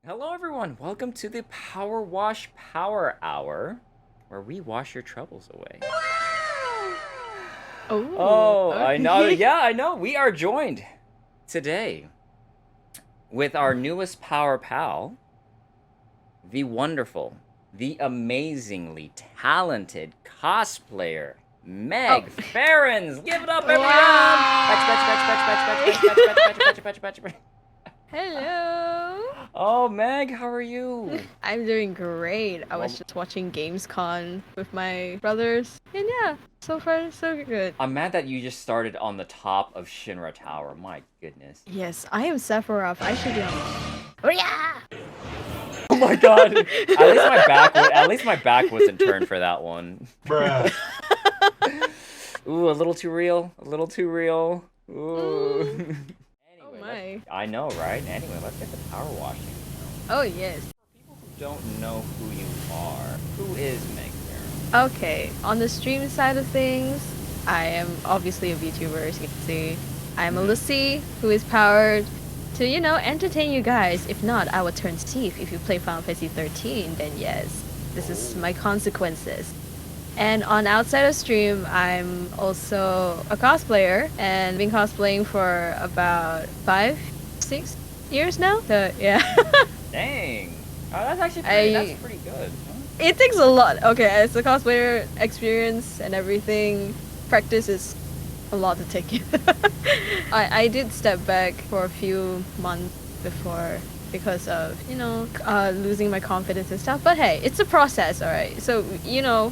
Hello everyone, welcome to the Power Wash Power Hour, where we wash your troubles away. Oh, I know, okay. yeah, I know. We are joined today with our newest Power Pal, the wonderful, the amazingly talented cosplayer, Oh, Megfarronz. Give it up, everyone! Batch, batch, batch, batch, batch, batch, why? batch, batch, batch, batch, batch, batch, batch, batch. Hello. Oh, Meg, how are you? I'm doing great. I was Well, just watching Gamescom with my brothers, and yeah, so far so good. I'm mad that you just started on the top of Shinra Tower. My goodness. Yes, I am Sephiroth. I should be on. Oh yeah! Oh my god. At least my back wasn't turned for that one. Bruh. Ooh, a little too real. A little too real. Ooh. Oh Anyway, my. I know, right? Anyway, let's get the power washing. Oh yes. People who don't know who you are, who is Meg Farron? Okay, on the stream side of things, I am obviously a VTuber, as you can see. I'm a Lucy who is powered to, entertain you guys. If not, I will turn Steve. If you play Final Fantasy 13, then yes, this is my consequences. And on outside of stream, I'm also a cosplayer and been cosplaying for about 5-6 years now. So yeah. Dang. Oh, that's actually that's pretty good. Huh? It takes a lot. Okay, as a cosplayer, experience and everything, practice is a lot to take in. I did step back for a few months before because of, losing my confidence and stuff. But hey, it's a process, alright? So,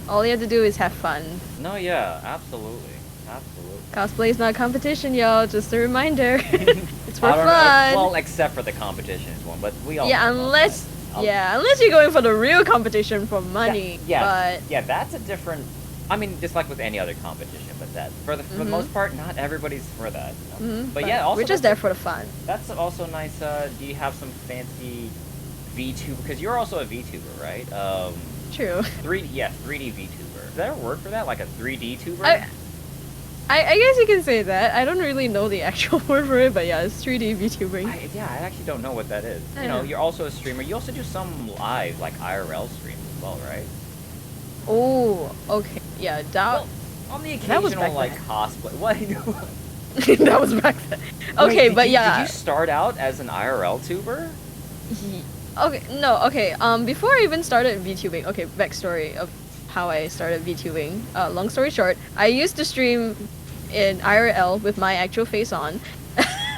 all you have to do is have fun. No, yeah, absolutely. Absolutely. Cosplay is not a competition, y'all. Just a reminder. It's for I don't know. fun. Well, except for the competition is one, but we all Yeah, know about unless that. unless you're going for the real competition for money. Yeah, But yeah, that's a different. I mean, just like with any other competition, but that for the most part, not everybody's for that. But yeah, also we're just there for the fun. that's also nice. Do you have some fancy VTuber? Because you're also a VTuber, right? True. 3D VTuber. Is there a word for that? Like a 3D tuber? I guess you can say that. I don't really know the actual word for it, but yeah, it's 3D VTubing. I actually don't know what that is. I You know, know. you're also a streamer. You also do some live, like IRL streams as well, right? Oh, okay. Yeah, Well, on the that was occasional, back like, then. cosplay. What? that was back then. Okay, Wait, but did yeah. you start out as an IRL tuber? Okay, no, okay. Before I even started VTubing, okay, backstory of how I started VTubing. Long story short, I used to stream in IRL with my actual face on.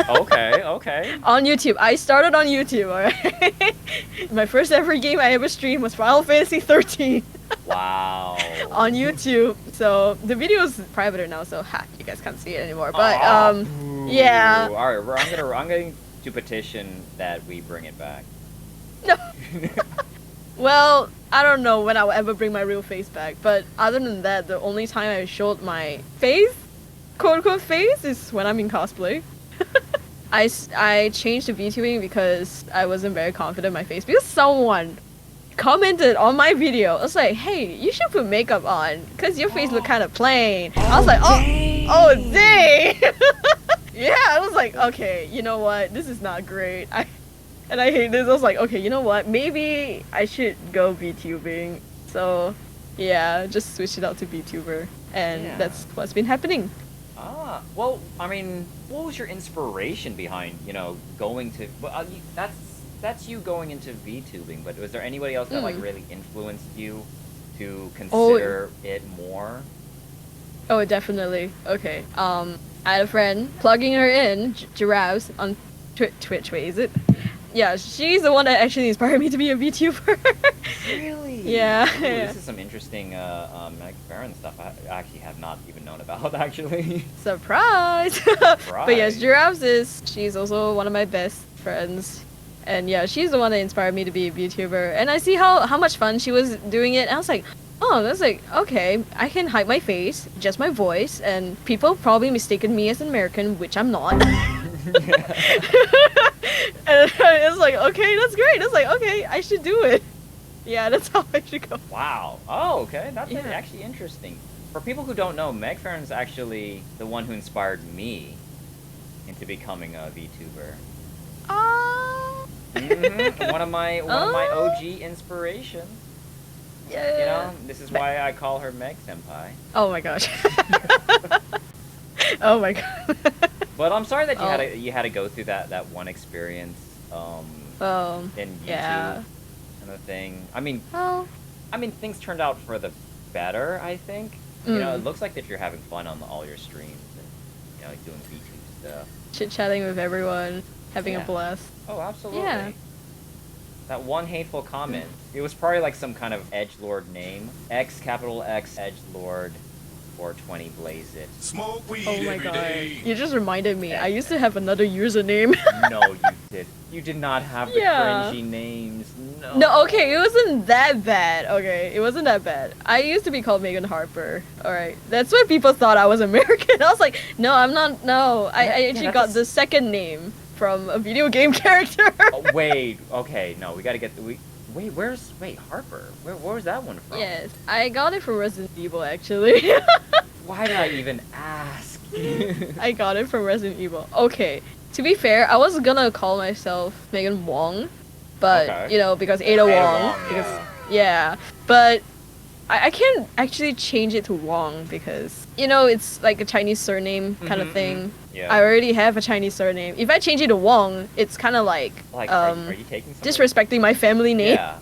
Okay, okay. On YouTube. I started on YouTube, alright? My first ever game I ever streamed was Final Fantasy 13 Wow. on YouTube. So the video is private now, so you guys can't see it anymore. But yeah. All right, I'm going to petition that we bring it back. No. Well, I don't know when I will ever bring my real face back. But other than that, the only time I showed my face, quote unquote face, is when I'm in cosplay. I changed to VTubing because I wasn't very confident in my face because someone commented on my video. I was like, hey, you should put makeup on because your face look kind of plain. I was like, oh dang. Yeah, I was like, okay, you know what? This is not great. I hate this. I was like, okay, you know what? Maybe I should go VTubing. So yeah, just switch it out to VTuber. And Yeah. that's what's been happening. Well, I mean, what was your inspiration behind, going to? Well, that's you going into VTubing. But was there anybody else that like really influenced you to consider it more? Oh, definitely. Okay. I had a friend plugging her in, Giraffes, on Twitch. Wait, is it? Yeah, she's the one that actually inspired me to be a VTuber. Really? Yeah. Ooh, this is some interesting Megfarronz stuff I actually have not even known about, actually. Surprise! But yes, Giraffes she's also one of my best friends. And yeah, she's the one that inspired me to be a VTuber. And I see how much fun she was doing it. And I was like, oh, that's like, okay, I can hide my face, just my voice, and people probably mistaken me as an American, which I'm not. And it's like, okay, that's great. It's like, okay, I should do it. Yeah, that's how I should go. Wow. Oh, okay. That's Yeah. actually interesting. For people who don't know, Megfarronz is actually the one who inspired me into becoming a VTuber. One of my OG inspirations. Yeah. You know, this is why I call her Meg Senpai. Oh my gosh. Oh my god. But I'm sorry that you had to go through that one experience in YouTube yeah. kind of thing. I mean, Oh. things turned out for the better, I think. You know, it looks like that you're having fun on all your streams and, you know, doing VTube stuff. Chit-chatting with everyone, having a Yeah. blast. Oh, absolutely. Yeah. That one hateful comment. It was probably like some kind of edgelord name. X capital X edgelord 420 blaze it. Smoke weed Oh my every god. day. You just reminded me. I used to have another username. No, you did. You did not have the Yeah. cringy names. No. No, okay, it wasn't that bad. Okay, it wasn't that bad. I used to be called Megan Harper. Alright. That's why people thought I was American. I was like, no, I'm not. No. I actually got the second name from a video game character. Oh, wait. Okay. No, we gotta get the. Wait, Harper? Where was that one from? Yes, I got it from Resident Evil actually. Why did I even ask? I got it from Resident Evil. Okay, to be fair, I was gonna call myself Megan Wong, but Okay. you know, because Ada Wong. Yeah. Yeah, but I can't actually change it to Wong because you know it's like a Chinese surname kind of thing. Yeah. I already have a Chinese surname. If I change it to Wong, it's kind of like are you taking something? disrespecting my family name. Yeah.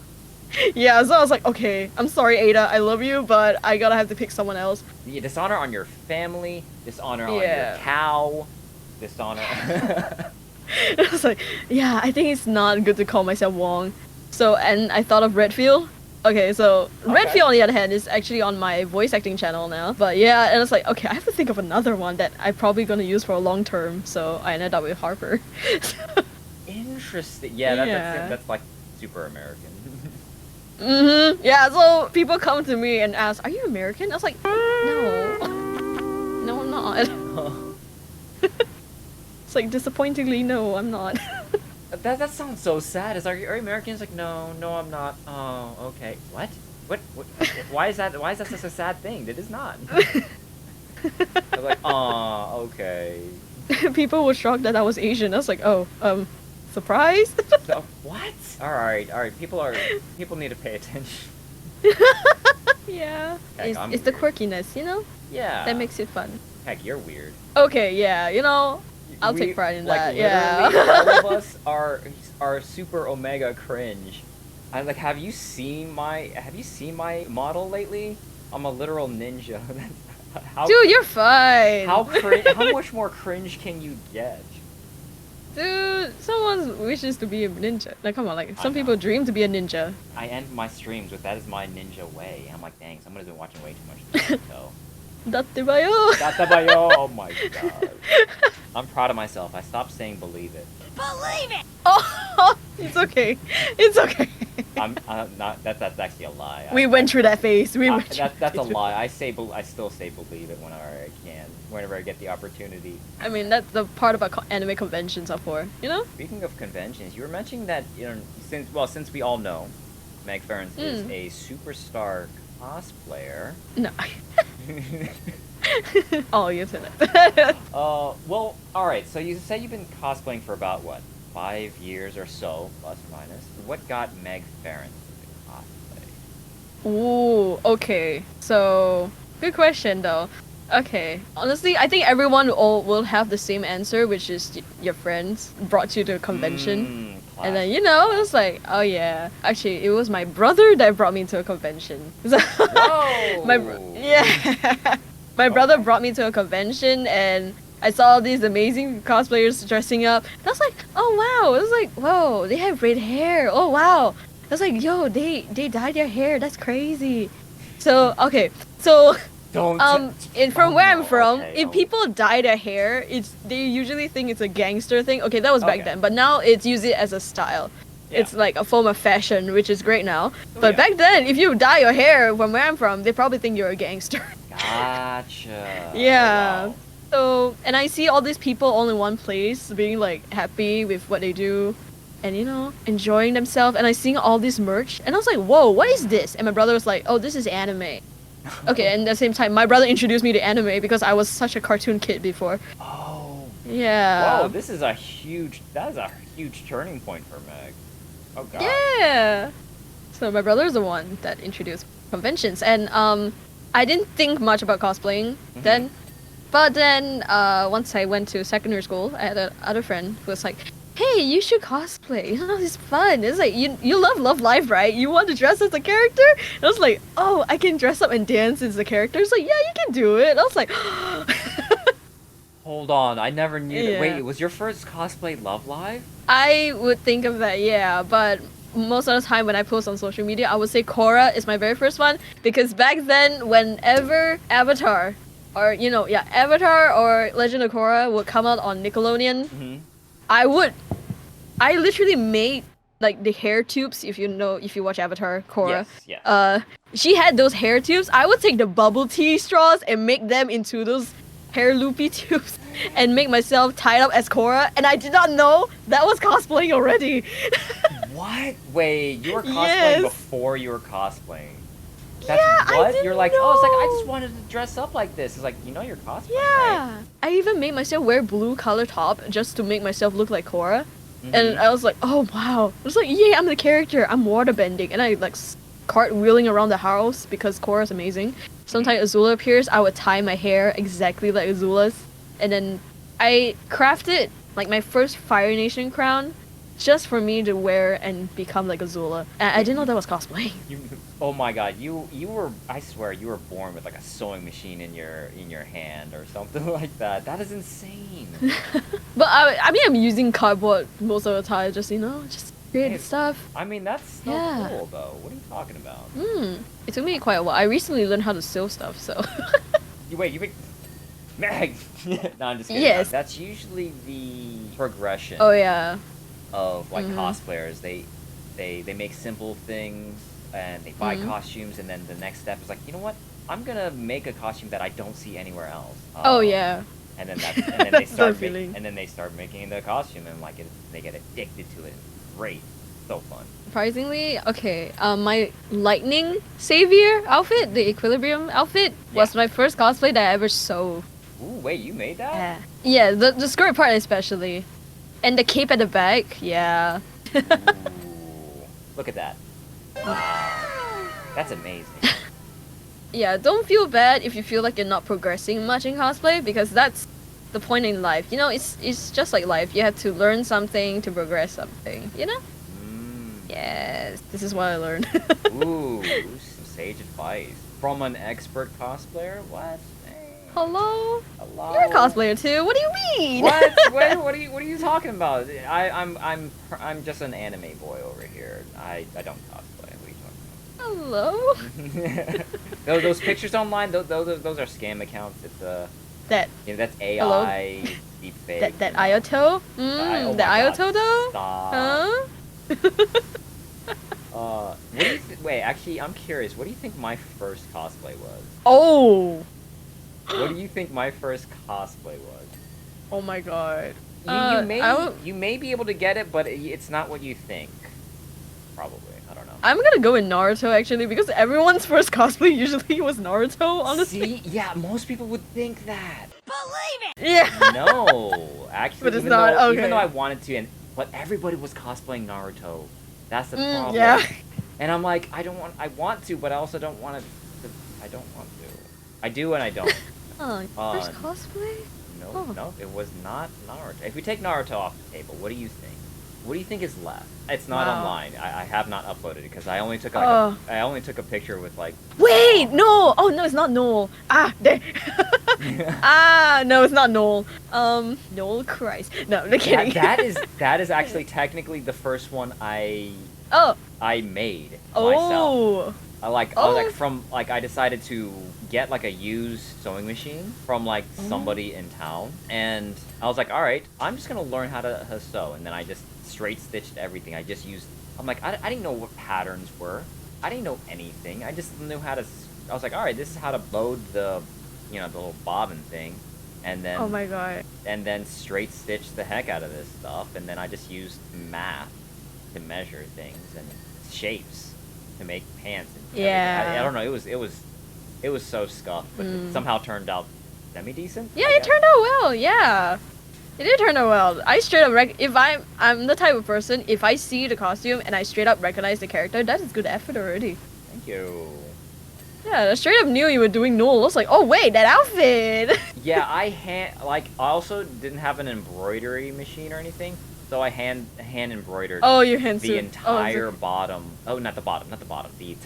Yeah, so I was like, okay, I'm sorry, Ada, I love you, but I gotta have to pick someone else. You dishonor on your family, dishonor on your Yeah. cow, dishonor. I was like, yeah, I think it's not good to call myself Wong. So, and I thought of Redfield. Okay, so Redfield on the other hand is actually on my voice acting channel now. But yeah, and it's like, okay, I have to think of another one that I'm probably gonna use for a long term. So I ended up with Harper. Interesting. Yeah, Yeah. that's like super American. Yeah, so people come to me and ask, are you American? I was like, no. No, I'm not. It's like, disappointingly, no, I'm not. That sounds so sad. Are you Americans? Like, no, I'm not. Oh, okay. What? Why is that such a sad thing? It is not. I'm like, oh, okay. People were shocked that I was Asian. I was like, oh, surprise? So, what? All right. People need to pay attention. Yeah. Heck, I'm It's the weird. quirkiness, you know? Yeah. That makes it fun. Heck, you're weird. Okay, yeah, you know, I'll take pride in that, yeah. Literally, all of us are super omega cringe. I like. Have you seen my model lately? I'm a literal ninja. How, Dude, you're fine. how much more cringe can you get? Dude, someone wishes to be a ninja. Like, come on, like, I some know. people dream to be a ninja. I end my streams with "that is my ninja way." I'm like, dang, someone has been watching way too much Naruto. Datte bayo. Databayo! Oh my god. I'm proud of myself. I stopped saying believe it. Oh, it's okay. It's okay. I'm not. That's actually a lie. We went through that phase. We went through That's a that phase. lie. I still say believe it whenever I can, whenever I get the opportunity. I mean, that's the part about anime conventions are for, you know? Speaking of conventions, you were mentioning that since we all know, Megfarronz is a superstar cosplayer. No. Oh, you said that. Well, all right. So you say you've been cosplaying for about what, 5 years or so, plus or minus. What got Megfarronz into cosplay? Ooh, okay. So, good question though. Okay. Honestly, I think everyone will have the same answer, which is your friends brought you to a convention. And then, you know, it was like, oh yeah. Actually, it was my brother that brought me to a convention. Whoa! Yeah. My brother brought me to a convention and I saw these amazing cosplayers dressing up. And I was like, oh wow. It was like, whoa, they have red hair. Oh wow. I was like, yo, they dyed their hair. That's crazy. So, okay. So, Don't. from where I'm from, okay, if oh. people dye their hair, they usually think it's a gangster thing. Okay, that was back Okay. then, but now it's use it as a style. Yeah. It's like a form of fashion, which is great now. Oh, But yeah. back then, if you dye your hair from where I'm from, they probably think you're a gangster. Gotcha. Yeah. Wow. So, and I see all these people all in one place, being like happy with what they do, and you know, enjoying themselves. And I seen all this merch, and I was like, whoa, what is this? And my brother was like, oh, this is anime. Okay, and at the same time, my brother introduced me to anime because I was such a cartoon kid before. Oh. Yeah. Whoa, that is a huge turning point for Meg. Oh god. Yeah. So my brother's the one that introduced conventions, and I didn't think much about cosplaying then. But then once I went to secondary school, I had another friend who was like, "Hey, you should cosplay. You know, it's fun. It's like you love life, right? You want to dress as a character?" And I was like, "Oh, I can dress up and dance as a character." It's like, "Yeah, you can do it." And I was like, Hold on, I never knew that. Yeah. Wait, was your first cosplay Love Live? I would think of that, yeah, but most of the time when I post on social media, I would say Korra is my very first one, because back then, whenever Avatar, or Avatar or Legend of Korra would come out on Nickelodeon, I literally made like the hair tubes. If you watch Avatar Korra, Yes. she had those hair tubes. I would take the bubble tea straws and make them into those hair loopy tubes and make myself tied up as Korra, and I did not know that was cosplaying already. What? Wait, you were cosplaying Yes. before you were cosplaying? That's Yeah, what? I didn't You're like, oh, it's like, I know. just wanted to dress up like this. It's like, you're cosplaying, right? Yeah, I even made myself wear blue color top just to make myself look like Korra, and I was like, oh wow, I was like, yeah, I'm the character. I'm waterbending, and I like cartwheeling around the house because Korra's amazing. Sometimes Azula appears, I would tie my hair exactly like Azula's, and then I crafted like my first Fire Nation crown just for me to wear and become like Azula. And I didn't know that was cosplay. Oh my god, you were, I swear, you were born with like a sewing machine in your hand or something like that. That is insane. But I mean, I'm using cardboard most of the time, just just create Hey, stuff. I mean, that's so Yeah. cool though. What are you talking about? It took me quite a while. I recently learned how to sew stuff, so. You make Meg. No, I'm just kidding. Yes. That's usually the progression. Oh yeah. Of like cosplayers. They make simple things and they buy costumes, and then the next step is like, you know what? I'm gonna make a costume that I don't see anywhere else. Oh yeah. And then they start feeling. and then they start making the costume, and like they get addicted to it. Great, so fun. Surprisingly, okay. My lightning savior outfit, the equilibrium outfit, was my first cosplay that I ever sewed. Ooh, wait, you made that? Yeah, the skirt part especially, and the cape at the back. Yeah. Ooh, look at that. Wow, that's amazing. Yeah, don't feel bad if you feel like you're not progressing much in cosplay, because that's the point in life. It's just like life. You have to learn something to progress something, Yes, this is what I learned. Ooh, some sage advice from an expert cosplayer. What? Hey. Hello? Hello. You're a cosplayer too. What do you mean? What? What are you talking about? I'm just an anime boy over here. I don't cosplay. What are you talking Hello? about? those pictures online, those are scam accounts. It's That that's AI Hello? deepfake. that Ioto? Oh The my God, Ioto though? Stop. Huh? What do you wait, actually, I'm curious. What do you think my first cosplay was? Oh. What do you think my first cosplay was? Oh my god. You may be able to get it, but it's not what you think. Probably. I don't know. I'm gonna go with Naruto actually, because everyone's first cosplay usually was Naruto, honestly. See? Yeah, most people would think that. Believe it! Yeah. No, actually, But it's even not, though, okay. even though I wanted to, but everybody was cosplaying Naruto. That's the problem. Yeah. And I'm like, I want to, but I also don't want to. I don't want to. I do and I don't. First cosplay? No, Oh. no, it was not Naruto. If we take Naruto off the table, what do you think? What do you think is left? It's not Wow. online. I have not uploaded it because I only took I only took a picture with like. Wait, no! Oh no, it's not Noel. There. No, it's not Noel. Noel Christ. No, I'm kidding. that is actually technically the first one I made myself. Oh. I decided to get like a used sewing machine from like somebody in town, and I was like, all right, I'm just gonna learn how to sew, and then I just straight stitched everything. I didn't know what patterns were. I didn't know anything. I just knew how to. I was like, all right, this is how to load the little bobbin thing, and then Oh my god. and then straight stitch the heck out of this stuff, and then I just used math to measure things and shapes to make pants. And Yeah. I don't know. It was so scuffed, but it somehow turned out semi decent. Yeah, it turned out well. Yeah. It did turn out well. I straight up if I'm the type of person, if I see the costume and I straight up recognize the character, that is good effort already. Thank you. Yeah, I straight up knew you were doing Noel. I was like, oh wait, that outfit. Yeah, I also didn't have an embroidery machine or anything, so I hand embroidered. Oh, your hand the suit. entire bottom. Oh, not the bottom. The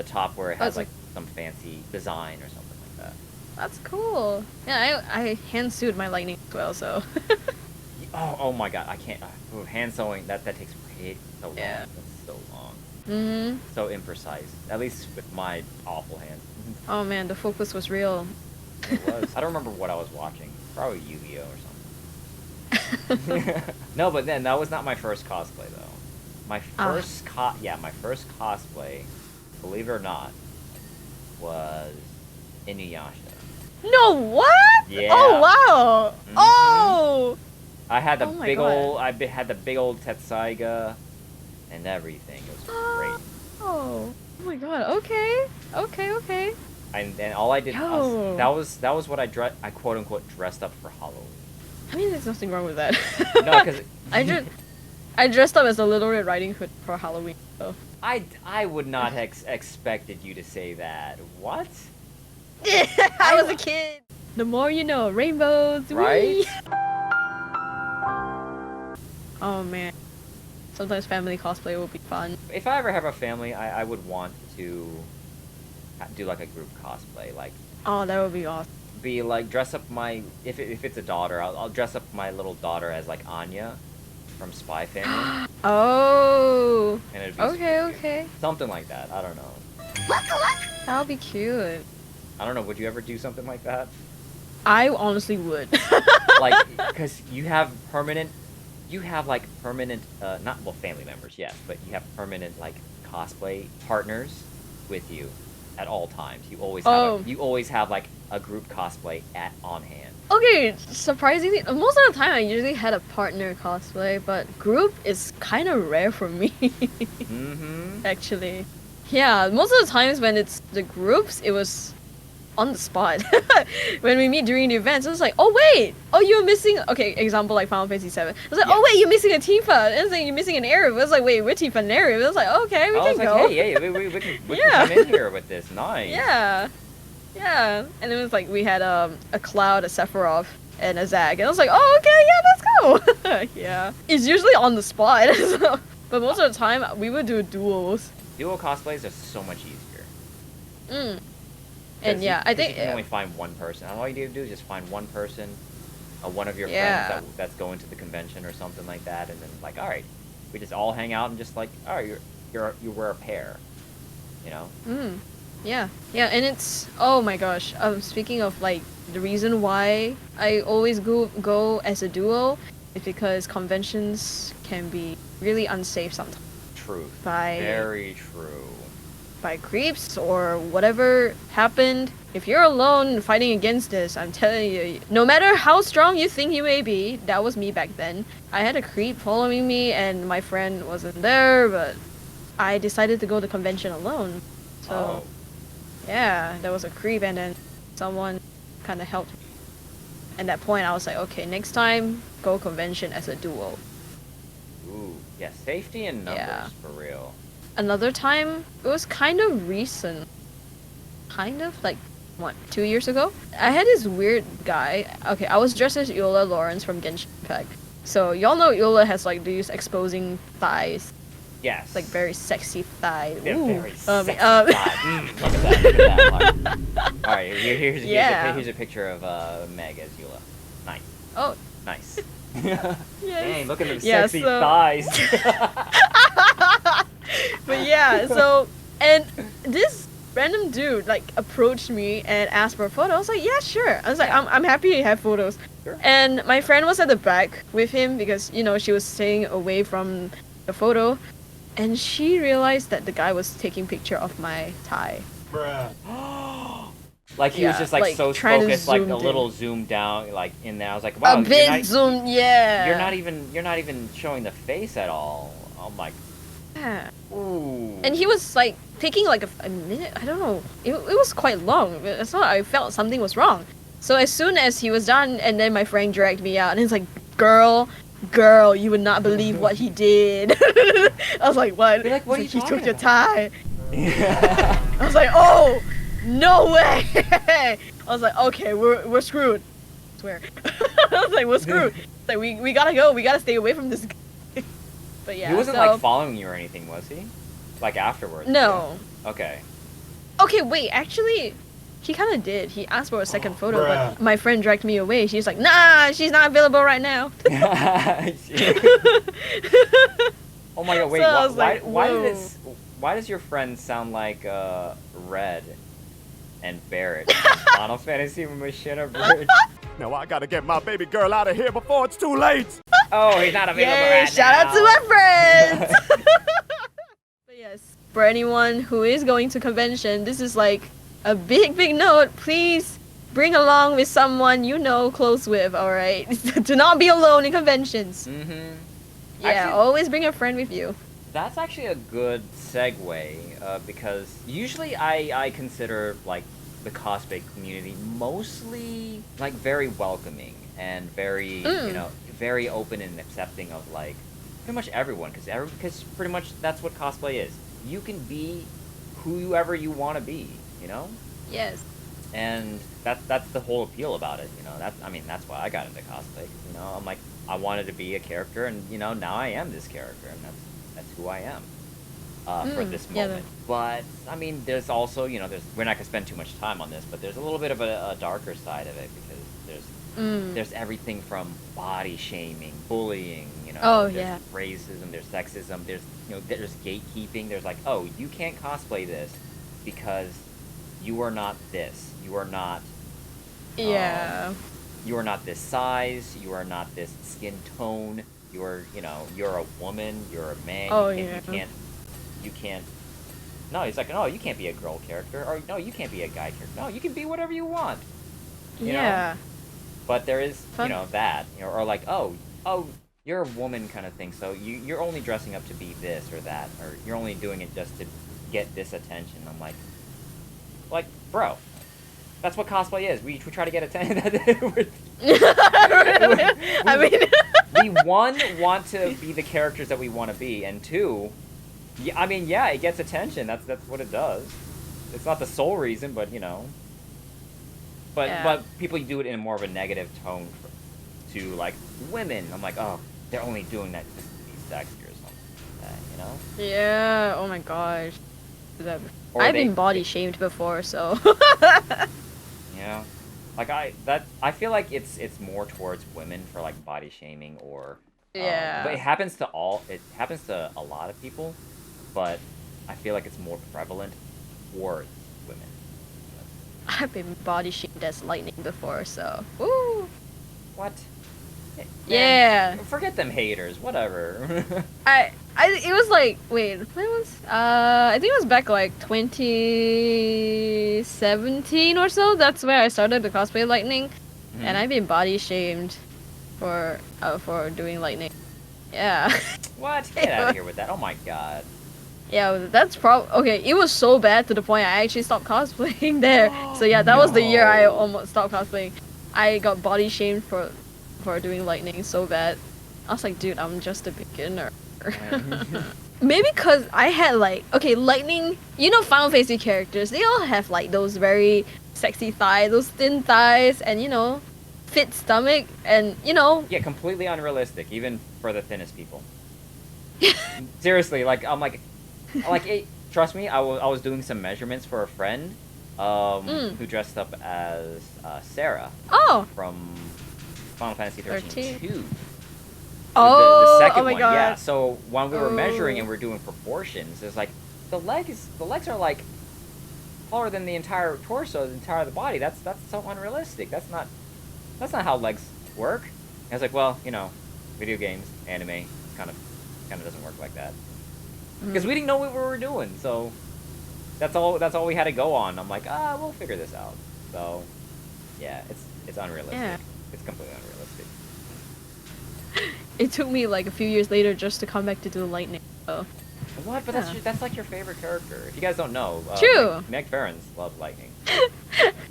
top where it has like some fancy design or something like that. That's cool. Yeah, I hand sewed my lightning as well, so. Oh my god, I can't. Hand sewing that takes so long. Yeah. That's so long. Mhm. So imprecise. At least with my awful hands. Oh man, the focus was real. It was. I don't remember what I was watching. Probably Yu-Gi-Oh or something. No, but then that was not my first cosplay though. My first my first cosplay, believe it or not, was Inuyasha. No, what? Yeah. Oh wow. Mhm. Oh. I had the Oh my big God. old had the big old Tetsaiga and everything. It was great. Oh. Oh my god. Okay. Okay. And then all I did Yo. that was what I quote unquote dressed up for Halloween. I mean, there's nothing wrong with that. No, because I dressed up as a Little Red Riding Hood for Halloween. So. I would not have expected you to say that. What? I was a kid. The more you know, rainbows. Right? Whee! Oh man. Sometimes family cosplay will be fun. If I ever have a family, I would want to do like a group cosplay, like Oh, that would be awesome. be like dress up my if it's a daughter, I'll dress up my little daughter as like Anya from Spy Family. Oh. And it'd be Okay. something like that. I don't know. That would be cute. I don't know. Would you ever do something like that? I honestly would. Like, because you have like permanent, not well, family members, yes, but you have permanent like cosplay partners with you at all times. You always have like a group cosplay on hand. Okay, surprisingly, most of the time I usually had a partner cosplay, but group is kind of rare for me. Mm-hmm. Actually. Yeah, most of the times when it's the groups, it was on the spot. When we meet during the events, it was like, oh wait, oh you're missing. Okay, example like Final Fantasy VII. I was like, oh wait, you're missing a Tifa. And it's like you're missing an Arab. I was like, wait, we're Tifa and Arab. I was like, okay, we can go. Hey, we can come in here with this. Nice. Yeah, and it was like we had a Cloud, a Sephiroth, and a Zag, and I was like, oh okay, yeah, let's go. Yeah, it's usually on the spot. So, but most of the time we would do duels. Duo cosplays are so much easier. And yeah, I think you can only find one person. All you need to do is just find one person, one of your friends that's going to the convention or something like that, and then like, all right, we just all hang out and just like, all right, you wear a pair, you know. Yeah, and it's, oh my gosh. Speaking of like the reason why I always go as a duo is because conventions can be really unsafe sometimes. Truth. Very true. By creeps or whatever happened. If you're alone fighting against this, I'm telling you, no matter how strong you think you may be, that was me back then. I had a creep following me and my friend wasn't there, but I decided to go to convention alone. So, yeah, there was a creep and then someone kind of helped me. At that point, I was like, okay, next time, go convention as a duo. Ooh, yeah, safety in numbers, for real. Another time, it was kind of recent. Kind of, like, 2 years ago? I had this weird guy. Okay, I was dressed as Yola Lawrence from Genshin Impact. So, y'all know Yola has, like, these exposing thighs. Yes. Like, very sexy thighs. They're Ooh. very sexy thighs. Look at that. Alright, here's a picture of Meg as Yola. Nice. Oh. Nice. Yes. Dang, look at those sexy so... thighs. But yeah, so, and this random dude, like, approached me and asked for a photo. I was like, yeah, sure. I was like, I'm happy to have photos. Sure. And my friend was at the back with him because, you know, she was staying away from the photo. And she realized that the guy was taking picture of my thigh. Bruh. Like he was just like so focused, like a little zoomed down, like in there. I was like, wow, a bit zoomed, yeah. You're not even showing the face at all. Oh my. Yeah. Ooh. And he was like taking like a minute. I don't know. It was quite long. So I felt something was wrong. So as soon as he was done, and then my friend dragged me out, and he's like, girl, you would not believe what he did. I was like, what? You're like, what are you He talking took your about? tie. I was like, oh, no way. I was like, okay, we're screwed. I swear. I was like, we're screwed. It's like, we gotta go. We gotta stay away from this guy. But yeah, He wasn't so... like following you or anything, was he? Like afterwards? No. Yeah. Okay. Okay, wait, actually, he kind of did. He asked for a second photo, but my friend dragged me away. She's like, nah, she's not available right now. Oh my god, wait, So why does your friend sound like Red and Barrett from Final Fantasy Machina Bridge? Now I gotta get my baby girl out of here before it's too late. Oh, he's not available Yay, right shout now. out to my friends! But yes, for anyone who is going to convention, this is like a big note. Please bring along with someone you know close with, alright? Do not be alone in conventions. Mm-hmm. Yeah, Actually, always bring a friend with you. that's actually a good segue, because usually I consider, like, the cosplay community mostly, like, very welcoming and very, you know, very open and accepting of, like, pretty much everyone, because pretty much that's what cosplay is. You can be whoever you want to be, you know? Yes. And that's the whole appeal about it, you know. That's why I got into cosplay. You know, I'm like, I wanted to be a character, and you know, now I am this character, and that's who I am for this moment. But I mean, there's also, you know, we're not gonna spend too much time on this, but there's a little bit of a darker side of it, because there's everything from body shaming, bullying, you know, there's racism, there's sexism, there's, you know, there's gatekeeping. There's like, oh, you can't cosplay this because you are not this. You are not. You are not this size. You are not this skin tone. You're, you know, you're a woman. You're a man. You can't. No, he's like, no, you can't be a girl character, or no, you can't be a guy character. No, you can be whatever you want. You know? But there is, you know, that, you know, or like, oh, you're a woman kind of thing. So you're only dressing up to be this or that, or you're only doing it just to get this attention. I'm like, bro, that's what cosplay is. We try to get attention. I mean, we want to be the characters that we want to be, and two, I mean, yeah, it gets attention. That's what it does. It's not the sole reason, but you know. But people do it in more of a negative tone to like women. I'm like, oh, they're only doing that just to be sexy or something like that, you know? Yeah. Oh my gosh. I've been body shamed before, so. Yeah. Like I feel like it's more towards women for like body shaming or. But it happens to a lot of people, but I feel like it's more prevalent towards women. I've been body shamed as lightning before, so. Woo. What? Yeah. Man, forget them haters. Whatever. It was like, wait, when was? I think it was back like 2017 or so. That's where I started the cosplay lightning, and I've been body shamed for doing lightning. Yeah. What? Get out of here with that! Oh my god. Yeah, that's okay. It was so bad to the point I actually stopped cosplaying there. So yeah, that was the year I almost stopped cosplaying. I got body shamed for doing lightning so bad. I was like, dude, I'm just a beginner. Maybe because I had like, okay, lightning, you know, Final Fantasy characters, they all have like those very sexy thighs, those thin thighs, and you know, fit stomach, and you know. Yeah, completely unrealistic, even for the thinnest people. Seriously, like I'm like trust me, I was doing some measurements for a friend, who dressed up as Sarah. Oh. From Final Fantasy 13 2. Oh, the second my one, god. yeah. So when we were measuring and we're doing proportions, it's like the legs are like taller than the entire torso, the entire the body. That's so unrealistic. That's not how legs work. And I was like, well, you know, video games, anime, kind of doesn't work like that. Because we didn't know what we were doing, so that's all we had to go on. I'm like, we'll figure this out. So yeah, it's unrealistic. Yeah. It's completely unrealistic. It took me like a few years later just to come back to do lightning. So. What? But that's like your favorite character. If you guys don't know, True. Megfarronz loves lightning.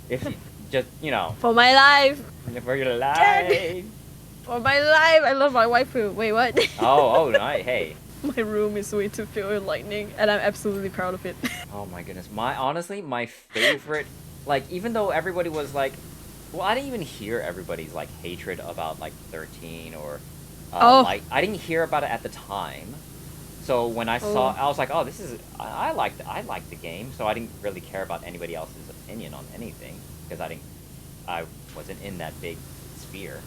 If you just, you know. For my life. For your life. For my life, I love my waifu. Wait, what? Oh, nice. Hey. My room is way too filled with lightning, and I'm absolutely proud of it. Oh my goodness. Honestly, my favorite, like, even though everybody was like, well, I didn't even hear everybody's like hatred about like 13 or like I didn't hear about it at the time. So when I saw, I was like, oh, this is I liked the game, so I didn't really care about anybody else's opinion on anything because I wasn't in that big sphere.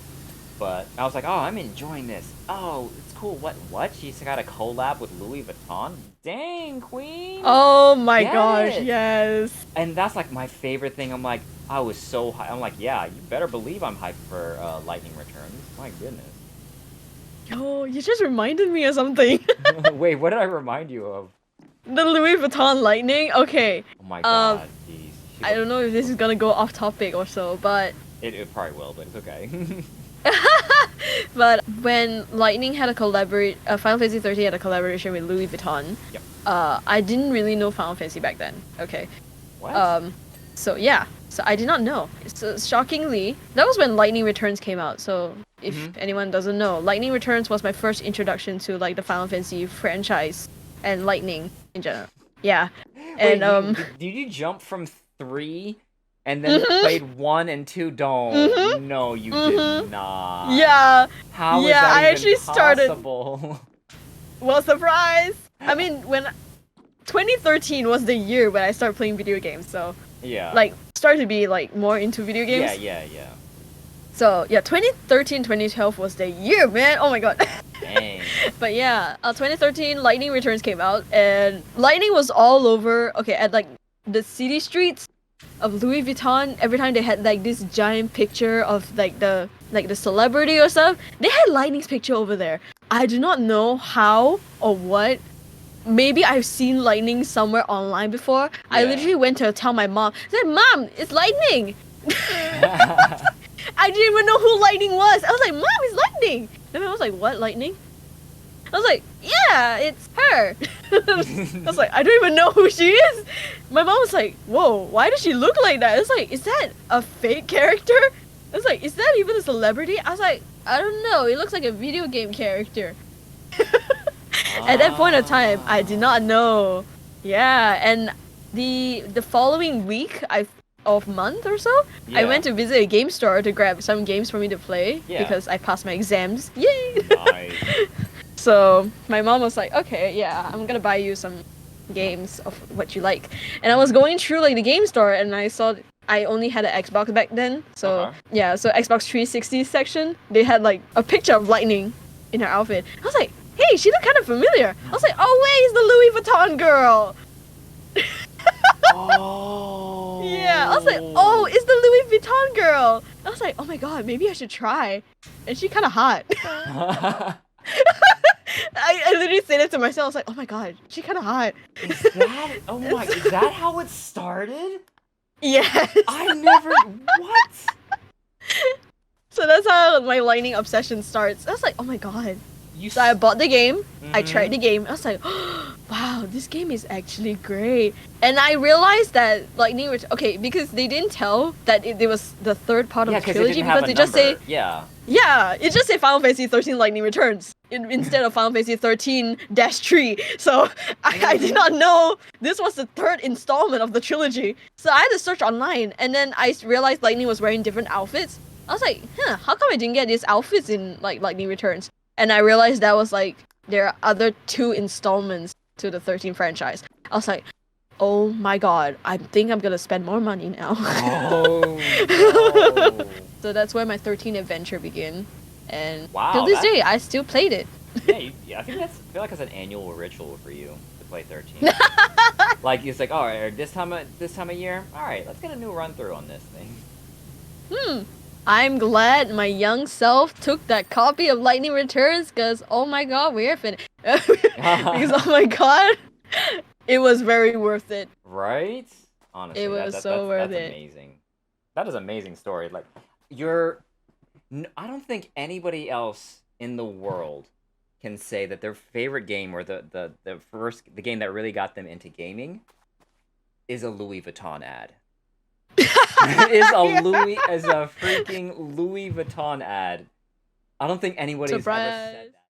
But I was like, oh, I'm enjoying this. Oh, it's cool. What? She's got a collab with Louis Vuitton? Dang, queen! Oh my Get gosh, it. yes. And that's like my favorite thing. I'm like, I was so hyped. I'm like, yeah, you better believe I'm hyped for Lightning Returns. My goodness. Yo, you just reminded me of something. Wait, what did I remind you of? The Louis Vuitton Lightning? Okay. Oh my god, jeez. I don't know if this is gonna go off topic or so, but... It probably will, but it's okay. But when Lightning had a Final Fantasy 13 had a collaboration with Louis Vuitton, Yep. I didn't really know Final Fantasy back then. Okay. What? So yeah, so I did not know. So shockingly, that was when Lightning Returns came out. So if anyone doesn't know, Lightning Returns was my first introduction to like the Final Fantasy franchise and Lightning in general. Yeah. Wait, And did you jump from 3 and then played 1 and 2? Don't. No, you did not. yeah. How is Yeah, that I even actually started- possible? Well, surprise! I mean, when 2013 was the year when I started playing video games, so Yeah. like started to be like more into video games. Yeah. So yeah, 2013, 2012 was the year, man. Oh my god. Dang. But yeah, 2013 Lightning Returns came out, and Lightning was all over. Okay, at like the city streets of Louis Vuitton. Every time they had like this giant picture of like the celebrity or stuff, they had Lightning's picture over there. I do not know how or what. Maybe I've seen Lightning somewhere online before. I Yeah. literally went to tell my mom. I said, "Mom, it's Lightning." I didn't even know who Lightning was. I was like, "Mom, it's Lightning." And I was like, "What, Lightning?" I was like, "Yeah, it's her." I was like, "I don't even know who she is." My mom was like, "Whoa, why does she look like that?" I was like, "Is that a fake character?" I was like, "Is that even a celebrity?" I was like, "I don't know. It looks like a video game character." At that point of time, I did not know. Yeah, and the following week, month or so, I Yeah. went to visit a game store to grab some games for me to play Yeah. because I passed my exams. Yay! Nice. So my mom was like, "Okay, yeah, I'm gonna buy you some games of what you like." And I was going through like the game store, and I saw I only had an Xbox back then. So yeah, so Xbox 360 section, they had like a picture of Lightning in her outfit. I was like, "Hey, she looked kind of familiar." I was like, "Oh wait, it's the Louis Vuitton girl." Oh. Yeah, I was like, "Oh, it's the Louis Vuitton girl." I was like, "Oh my god, maybe I should try." And she kind of hot. I literally said it to myself. I was like, "Oh my god, she kind of hot." Is that how it started? Yes. I never. What? So that's how my Lightning obsession starts. I was like, "Oh my god." So I bought the game. I tried the game. I was like, "Wow, this game is actually great." And I realized that Lightning okay, because they didn't tell that it was the third part of the trilogy, because they just say it just say Final Fantasy 13 Lightning Returns instead of Final Fantasy 13-3. So I did not know this was the third installment of the trilogy. So I had to search online, and then I realized Lightning was wearing different outfits. I was like, how come I didn't get these outfits in like Lightning Returns? And I realized that was like there are other 2 installments to the 13 franchise. I was like, oh my god, I think I'm gonna spend more money now. Oh. No. So that's where my 13 adventure began. And Wow, till this day, I still played it. Yeah, I feel like it's an annual ritual for you to play 13. Like it's like, all right, this time of year, all right, let's get a new run through on this thing. I'm glad my young self took that copy of Lightning Returns, because oh my god, we're finished. Because oh my god, it was very worth it. Right? Honestly, It was so worth that's it. amazing. That is an amazing story. Like, I don't think anybody else in the world can say that their favorite game or the game that really got them into gaming is a Louis Vuitton ad. is a freaking Louis Vuitton ad. I don't think anybody's ever said Surprise. that.